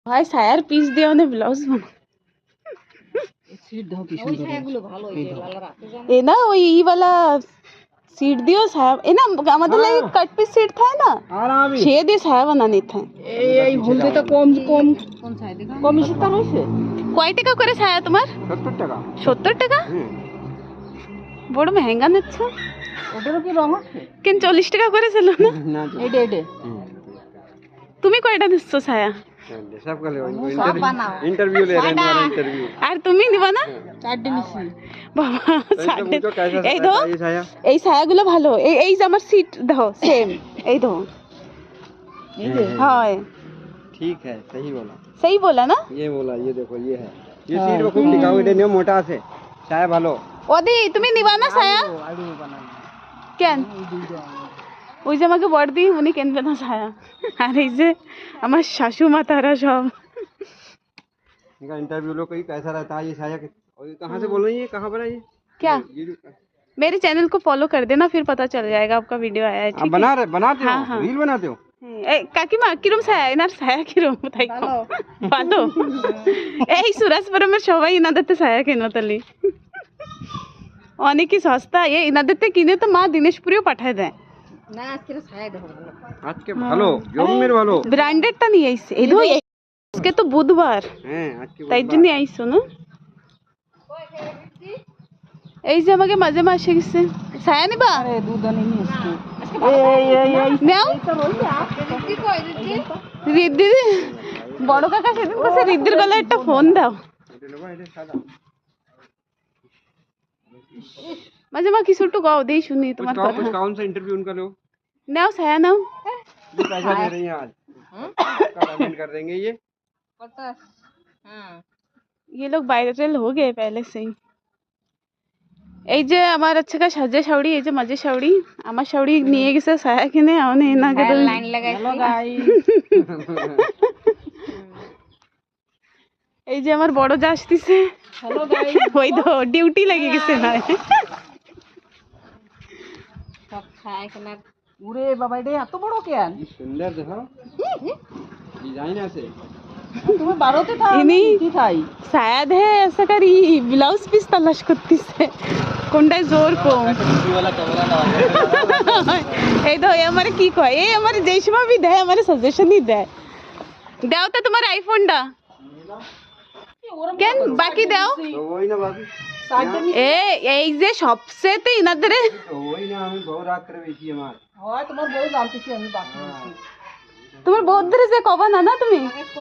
ভাই সায়ার পিস দিয়ে one blouse বানা এ না ওই ই वाला सीट दियो साया ए ना আমাদের লাগে কাট পিস সিট থাকে না সে দিয়ে সায়া বানানি থাকে এই হলদেটা কম কম কোন সায়া দেখা কমিশনটা হইছে কয় টাকা করে সায়া তোমার 70 টাকা 70 টাকা বড় महंगा নিচ্ছ ওটারও কি রং আছে কেন 40 টাকা করে ছিল না না এডে এডে তুমি কয়টা দিচ্ছ ছায়া সব গলে इंटरव्यू ले रहे हैं इंटरव्यू আর তুমি নিবা না চারটে নিছি বাবা চারটে এই দাও এই ছায়াগুলো ভালো এই যে আমার সিট দাও সেম এই দাও এই যে हां ठीक है सही बोला ना ये बोला ये देखो ये है ये सीट में खूब टिकाऊ है ने मोटा আছে ছায়া ভালো ওদি তুমি নিবা না ছায়া কেন ওই যে আমাকে বড়দি উনি কিনবে না ছায়া আর এই যে আমার শাশু মা তারা সব इनका इंटरव्यू लो कोई कैसा रहता है ये छाया और कहाँ से बोल रही है कहाँ पर है ये क्या मेरे चैनल को फॉलो कर देना फिर पता चल जाएगा आपका वीडियो आया है ठीक है बनाते हो हाँ। रील बनाते हो কাকি মা কিরম ছায়া এনার ছায়া কিরম তাই ভালো এই সুরাজপুরের সবাই ইনাদেরতে ছায়া কেন তালি অনেকই সস্তা এই ইনাদেরতে কিনে তো মা দিনেশপুরেও পাঠায় দেয় না আজকে ছায়া দেখো আজকে ভালো জমের ভালো ব্র্যান্ডেডটা নিয়ে আইছে এই ধর আজকে তো বুধবার হ্যাঁ আজকে তাই জন্য আইছো না এই যে আমাকে মাঝে মাসে গেছে ছায়া নিবা আরে দুধ আনি নি আজকে এই নাও রিদ্ধি কই রিদ্ধি বড় কাকা সেদিন কাছে রিদ্ধির গলা একটা ফোন দাও মাঝে মা কিছু একটু গাও দেই শুনি তোমার কথা कुछ कौन सा इंटरव्यू उनका लो नाउ छाया नाउ ये पैसा दे रही हैं आज का पेमेंट कर देंगे ये पता हां ये लोग वायरल हो गए पहले से ही এই যে আমার আজকে সাজে শাওড়ি এই যে মাঝে শাওড়ি আমার শাওড়ি নিয়ে গেছে ছায়া কিনে আওনে না কে লাইন লাগাই হ্যালো গাইস এই যে আমার বড় যা আসতিছে হ্যালো গাইস ওই তো ডিউটি লেগে গেছে না সব ছায়া কেনা ওরে বাবা এটা এত বড় কেন সুন্দর দেখো ডিজাইন আছে তুমি 12 তে থাও ইনি কি থাই शायद है ऐसा करी ब्लाउज पीस तलाश করতেছে কোনটা জোর কম টিভি वाला कैमरा लगा এই তো আমারে কি কয় এই আমারে যেই সময় भी দেয় আমারে সাজেশনই দেয় দাও তো তোমার আইফোনটা কেন বাকি দাও ওই না বাকি এই যে সবচেয়ে ইনাদের ওই না আমি বহু রাত করে বেশি আমার হয় তোমার বউ জানতেছি আমি বাকি তোমার বহুত ধরে যে কবা না না তুমি